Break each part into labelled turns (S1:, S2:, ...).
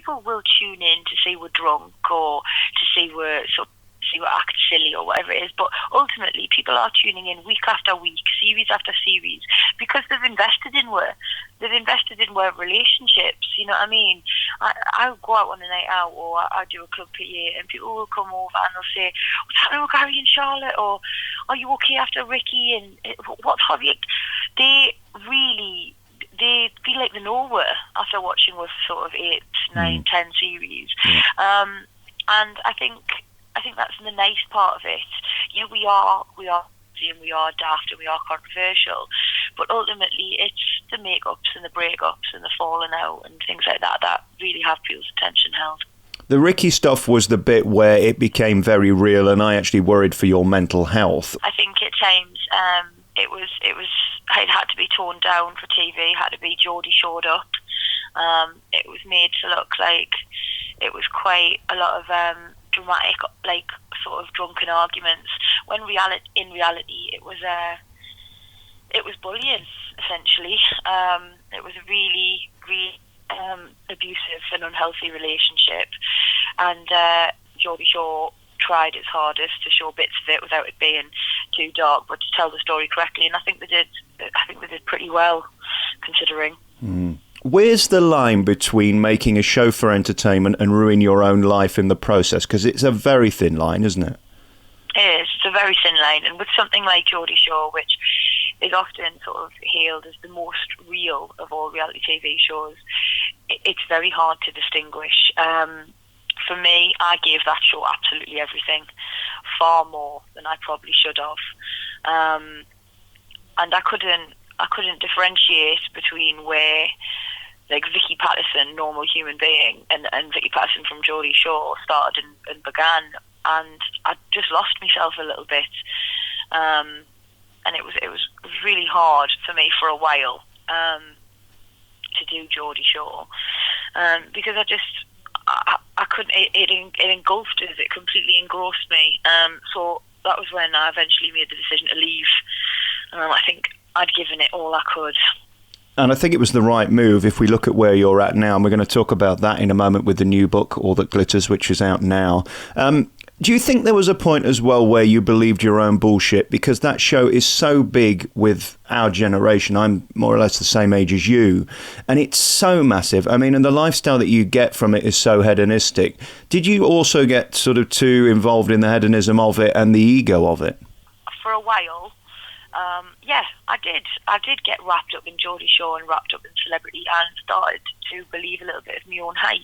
S1: people will tune in to see we're drunk or to see we're act silly or whatever it is, but ultimately people are tuning in week after week, series after series, because they've invested in our relationships. You know what I mean? I'll go out on a night out, or I do a club PA, and people will come over and they'll say, "What's happening with Gary and Charlotte?" or "Are you okay after Ricky?" and "What have you?" They feel like they know we're after watching with sort of 8, 9, 10 series. And I think that's the nice part of it. Yeah, we are and we are daft and we are controversial, but ultimately it's the make-ups and the break-ups and the falling out and things like that that really have people's attention held.
S2: The Ricky stuff was the bit where it became very real, and I actually worried for your mental health.
S1: I think at times it had to be toned down for TV, had to be Geordie showed up. It was made to look like it was quite a lot of dramatic, like sort of drunken arguments, when in reality it was bullying, essentially. It was a really, really abusive and unhealthy relationship, and Geordie Shaw tried its hardest to show bits of it without it being too dark, but to tell the story correctly, and I think they did pretty well, considering.
S2: Where's the line between making a show for entertainment and ruin your own life in the process? Because it's a very thin line, isn't it?
S1: It is. It's a very thin line, and with something like Geordie Shaw, which is often sort of hailed as the most real of all reality TV shows, it's very hard to distinguish. For me, I gave that show absolutely everything, far more than I probably should have, and I couldn't differentiate between where, like, Vicky Pattison, normal human being, and Vicky Pattison from Geordie Shaw started and began, and I just lost myself a little bit, and it was really hard for me for a while to do Geordie Shaw, because I couldn't. It engulfed us. It completely engrossed me. So that was when I eventually made the decision to leave. I think I'd given it all I could.
S2: And I think it was the right move. If we look at where you're at now, and we're going to talk about that in a moment with the new book, All That Glitters, which is out now. Do you think there was a point as well where you believed your own bullshit? Because that show is so big with our generation. I'm more or less the same age as you. And it's so massive. I mean, and the lifestyle that you get from it is so hedonistic. Did you also get sort of too involved in the hedonism of it and the ego of it?
S1: For a while, yeah, I did. I did get wrapped up in Geordie Shaw and wrapped up in celebrity and started to believe a little bit of my own hype.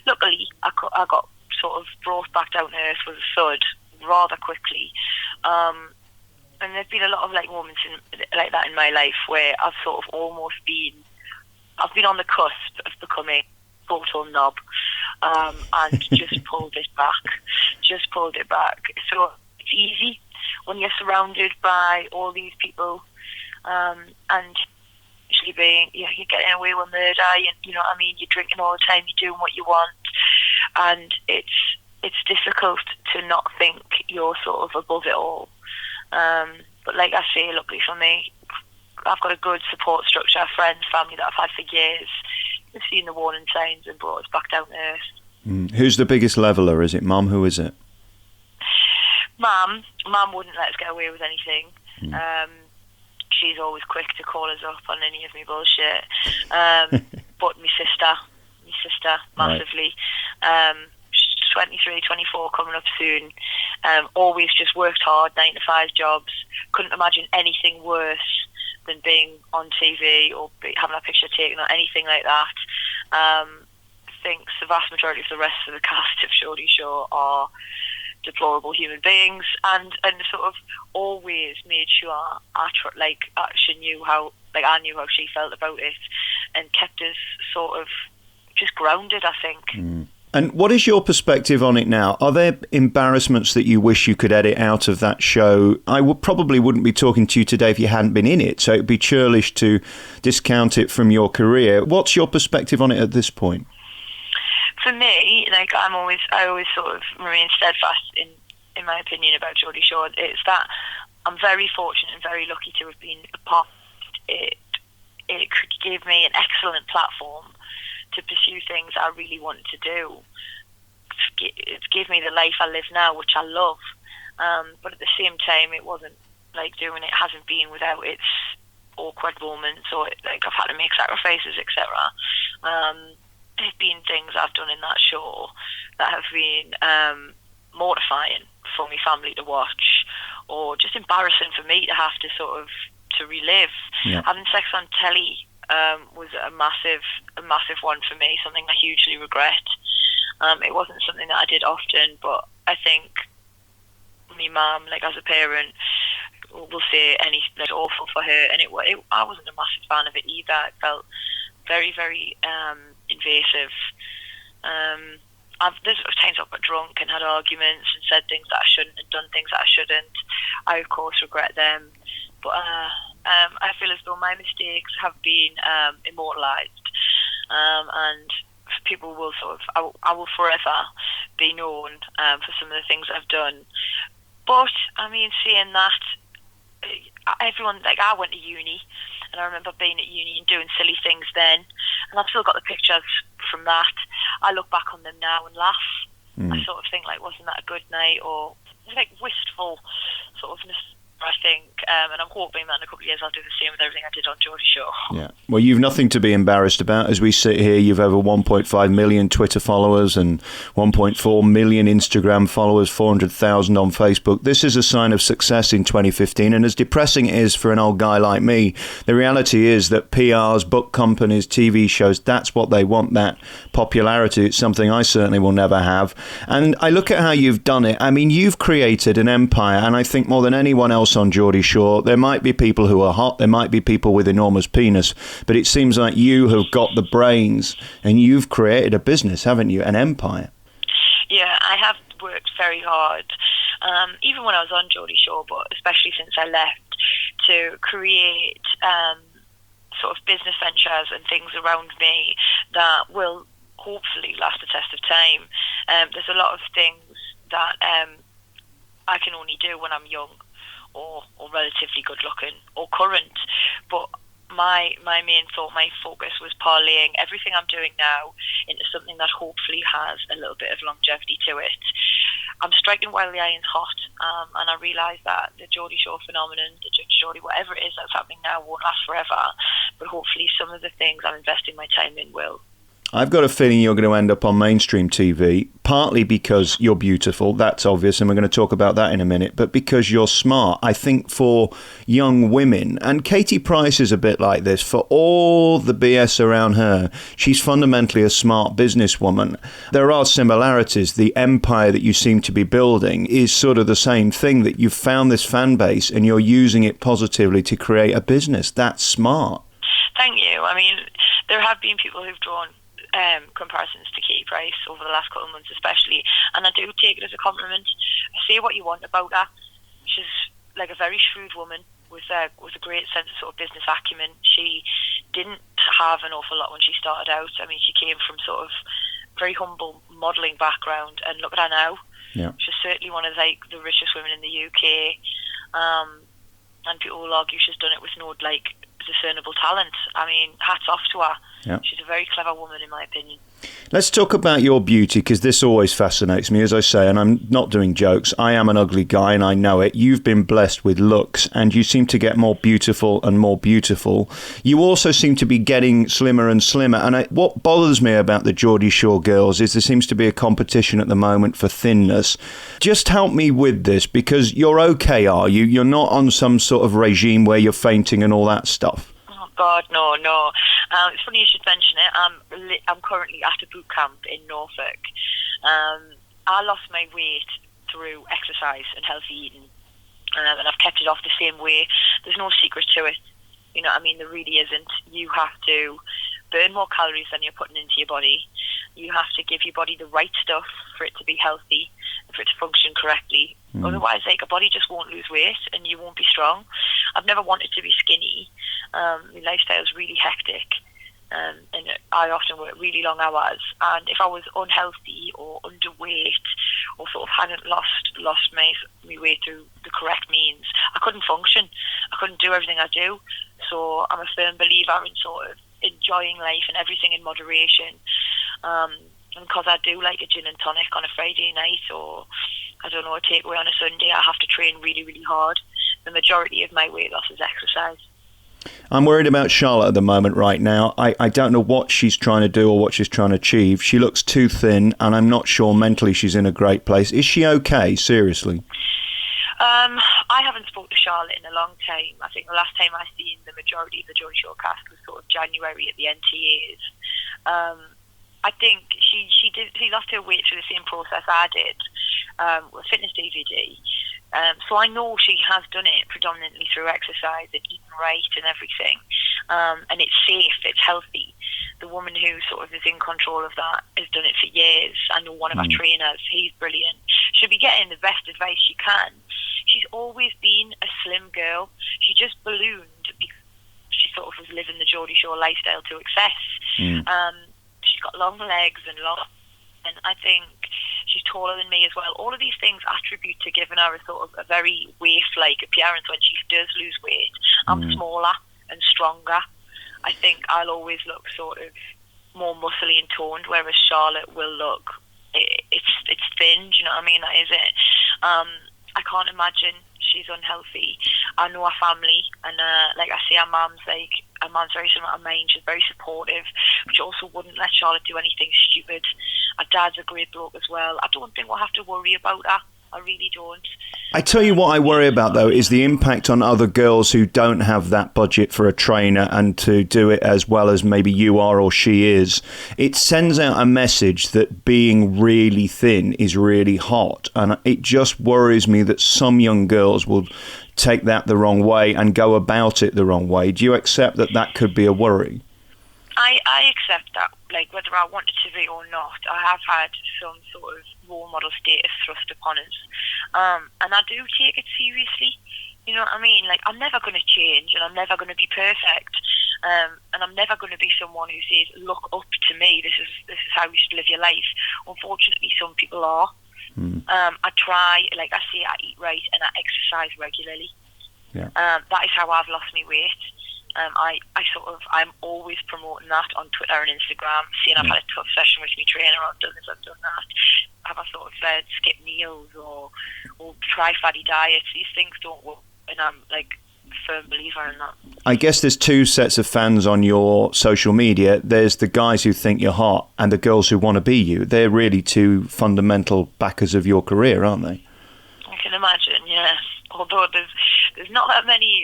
S1: Luckily, I got sort of brought back down to earth with a thud rather quickly, and there's been a lot of like moments like that in my life where I've sort of I've been on the cusp of becoming total knob, and just pulled it back. So it's easy when you're surrounded by all these people, and actually you're getting away with murder, you know what I mean, you're drinking all the time, you're doing what you want, and it's difficult to not think you're sort of above it all. But like I say, luckily for me, I've got a good support structure, friends, family that I've had for years. They've seen the warning signs and brought us back down to earth.
S2: Who's the biggest leveller? Is it Mum? Who is it?
S1: Mum wouldn't let us get away with anything. She's always quick to call us up on any of my bullshit. But my sister, massively. Right. She's 23, 24, coming up soon. Always just worked hard, 9 to 5 jobs. Couldn't imagine anything worse than being on TV or having a picture taken or anything like that. Thinks the vast majority of the rest of the cast of Geordie Shaw are deplorable human beings, and sort of always made sure she knew how, like, I knew how she felt about it, and kept us sort of just grounded, I think.
S2: And what is your perspective on it now? Are there embarrassments that you wish you could edit out of that show? I probably wouldn't be talking to you today if you hadn't been in it, so it'd be churlish to discount it from your career. What's your perspective on it at this point?
S1: For me, like, I always sort of remain steadfast in my opinion about Geordie Shaw. It's that I'm very fortunate and very lucky to have been a part of it. It could give me an excellent platform to pursue things I really wanted to do. It's gave me the life I live now, which I love. But at the same time, it wasn't like doing it hasn't been without its awkward moments, or like I've had to make sacrifices, etc. There's been things I've done in that show that have been mortifying for my family to watch, or just embarrassing for me to have to sort of to relive.
S2: Yeah.
S1: Having sex on telly was a massive one for me, something I hugely regret. It wasn't something that I did often, but I think my mum, like as a parent, will say anything that's awful for her, and I wasn't a massive fan of it either. It felt very, very invasive. There's times I've got drunk and had arguments and said things that I shouldn't and done things that I shouldn't. I, of course, regret them. But I feel as though my mistakes have been immortalised, and people will I will forever be known for some of the things I've done. But, I mean, saying that, everyone, like, I went to uni, and I remember being at uni and doing silly things then, and I've still got the pictures from that. I look back on them now and laugh. I sort of think, like, wasn't that a good night, or, like, wistful sort of I think, and I'm hoping that in a couple of years I'll do the same with everything I did on Geordie Show.
S2: Yeah. Well, you've nothing to be embarrassed about. As we sit here, you've over 1.5 million Twitter followers and 1.4 million Instagram followers, 400,000 on Facebook. This is a sign of success in 2015, and as depressing it is for an old guy like me, the reality is that PRs, book companies, TV shows, that's what they want, that popularity. It's something I certainly will never have. And I look at how you've done it. I mean, you've created an empire, and I think more than anyone else on Geordie Shore, there might be people who are hot, there might be people with enormous penis, but it seems like you have got the brains and you've created a business, haven't you? An empire.
S1: Yeah, I have worked very hard, even when I was on Geordie Shore, but especially since I left, to create sort of business ventures and things around me that will hopefully last the test of time. There's a lot of things that I can only do when I'm young, or relatively good looking, or current. But my main thought, my focus was parlaying everything I'm doing now into something that hopefully has a little bit of longevity to it. I'm striking while the iron's hot, and I realise that the Geordie Shore phenomenon, the Geordie, whatever it is that's happening now, won't last forever. But hopefully some of the things I'm investing my time in will.
S2: I've got a feeling you're going to end up on mainstream TV, partly because you're beautiful, that's obvious, and we're going to talk about that in a minute, but because you're smart. I think for young women, and Katie Price is a bit like this, for all the BS around her, she's fundamentally a smart businesswoman. There are similarities. The empire that you seem to be building is sort of the same thing, that you've found this fan base and you're using it positively to create a business. That's smart.
S1: Thank you. I mean, there have been people who've drawn comparisons to Katie Price over the last couple of months especially, and I do take it as a compliment. Say what you want about her. She's like a very shrewd woman with a great sense of sort of business acumen. She didn't have an awful lot when she started out. I mean, she came from sort of very humble modelling background, and look at her now.
S2: Yeah.
S1: She's certainly one of like the richest women in the UK, and people will argue she's done it with no like discernible talent. I mean, hats off to her.
S2: Yeah.
S1: She's a very clever woman in my opinion.
S2: Let's talk about your beauty, because this always fascinates me, as I say, and I'm not doing jokes. I am an ugly guy and I know it. You've been blessed with looks and you seem to get more beautiful and more beautiful. You also seem to be getting slimmer and slimmer, and what bothers me about the Geordie Shore girls is there seems to be a competition at the moment for thinness. Just help me with this, because you're okay, are you? You're not on some sort of regime where you're fainting and all that stuff.
S1: Oh God, no. It's funny you should mention it. I'm currently at a boot camp in Norfolk. I lost my weight through exercise and healthy eating, and I've kept it off the same way. There's no secret to it. You know what I mean? There really isn't. You have to burn more calories than you're putting into your body. You have to give your body the right stuff for it to be healthy, for it to function correctly. Otherwise, like, a body just won't lose weight and you won't be strong. I've never wanted to be skinny. My lifestyle is really hectic, and I often work really long hours. And if I was unhealthy or underweight, or sort of hadn't lost my weight through the correct means, I couldn't function. I couldn't do everything I do. So I'm a firm believer in sort of enjoying life and everything in moderation. And because I do like a gin and tonic on a Friday night, or I don't know, a takeaway on a Sunday, I have to train really, really hard. The majority of my weight loss is exercise.
S2: I'm worried about Charlotte at the moment right now. I don't know what she's trying to do or what she's trying to achieve. She looks too thin, and I'm not sure mentally she's in a great place. Is she okay, seriously?
S1: I haven't spoken to Charlotte in a long time. I think the last time I seen the majority of the Geordie Shore cast was sort of January at the NTAs. I think she lost her weight through the same process I did, with fitness DVD. So I know she has done it predominantly through exercise and eating right and everything. And it's safe, it's healthy. The woman who sort of is in control of that has done it for years. I know one of our trainers, he's brilliant. She'll be getting the best advice she can. She's always been a slim girl. She just ballooned because she sort of was living the Geordie Shore lifestyle to excess. She's got long legs and I think she's taller than me as well. All of these things attribute to giving her a sort of a very waif-like appearance when she does lose weight. I'm smaller and stronger. I think I'll always look sort of more muscly and toned, whereas Charlotte will look, it's thin, do you know what I mean? That is it. I can't imagine she's unhealthy. I know her family, and like I say, her mum's very similar to mine. She's very supportive, but she also wouldn't let Charlotte do anything stupid. Her dad's a great bloke as well. I don't think we'll have to worry about her. I really don't.
S2: I tell you what I worry about, though, is the impact on other girls who don't have that budget for a trainer and to do it as well as maybe you are or she is. It sends out a message that being really thin is really hot. And it just worries me that some young girls will take that the wrong way and go about it the wrong way. Do you accept that that could be a worry?
S1: I accept that, like, whether I wanted to be or not. I have had some sort of role model status thrust upon us. And I do take it seriously. You know what I mean? Like, I'm never going to change, and I'm never going to be perfect. And I'm never going to be someone who says, look up to me, this is how you should live your life. Unfortunately, some people are. I try, like I say, I eat right and I exercise regularly.
S2: Yeah.
S1: That is how I've lost my weight. I'm always promoting that on Twitter and Instagram, saying I've had a tough session with my trainer, I've done this, I've done that. Have I sort of said skip meals or try fatty diets? These things don't work, and I'm like a firm believer in that.
S2: I guess there's two sets of fans on your social media. There's the guys who think you're hot and the girls who want to be you. They're really two fundamental backers of your career, aren't they?
S1: I can imagine, yeah. Although there's not that many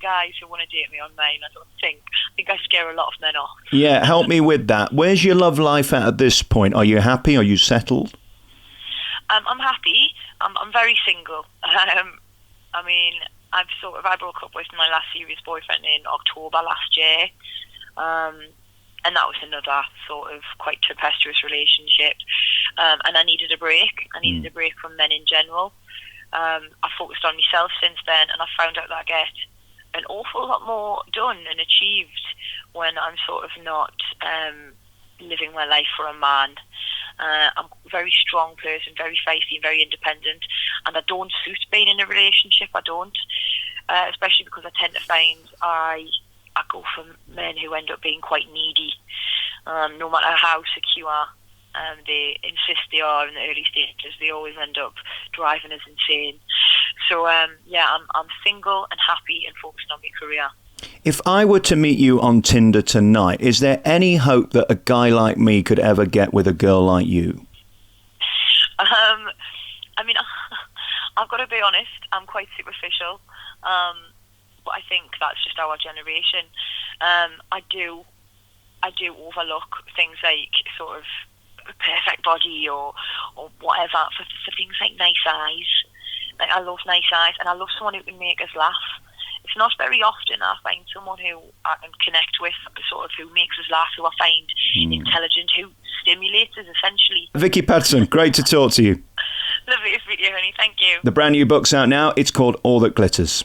S1: guys who want to date me on mine. I don't think. I think I scare a lot of men off.
S2: Yeah, help me with that. Where's your love life at this point? Are you happy? Are you settled?
S1: I'm happy. I'm very single. I mean, I broke up with my last serious boyfriend in October last year, and that was another sort of quite tempestuous relationship. And I needed a break. I needed a break from men in general. I focused on myself since then, and I found out that I get an awful lot more done and achieved when I'm sort of not living my life for a man. I'm a very strong person, very feisty and very independent, and I don't suit being in a relationship. I don't, especially because I tend to find I go for men who end up being quite needy, no matter how secure they insist they are in the early stages. They always end up driving us insane. So yeah, I'm single and happy and focusing on my career.
S2: If I were to meet you on Tinder tonight, is there any hope that a guy like me could ever get with a girl like you?
S1: I mean, I've got to be honest, I'm quite superficial, but I think that's just our generation. I do overlook things like sort of a perfect body or whatever for things like nice eyes. Like, I love nice eyes, and I love someone who can make us laugh. It's not very often I find someone who I can connect with, sort of who makes us laugh, who I find intelligent, who stimulates us, essentially.
S2: Vicky Pattison, great to talk to you.
S1: Lovely to speak to you, honey. Thank you.
S2: The brand new book's out now. It's called All That Glitters.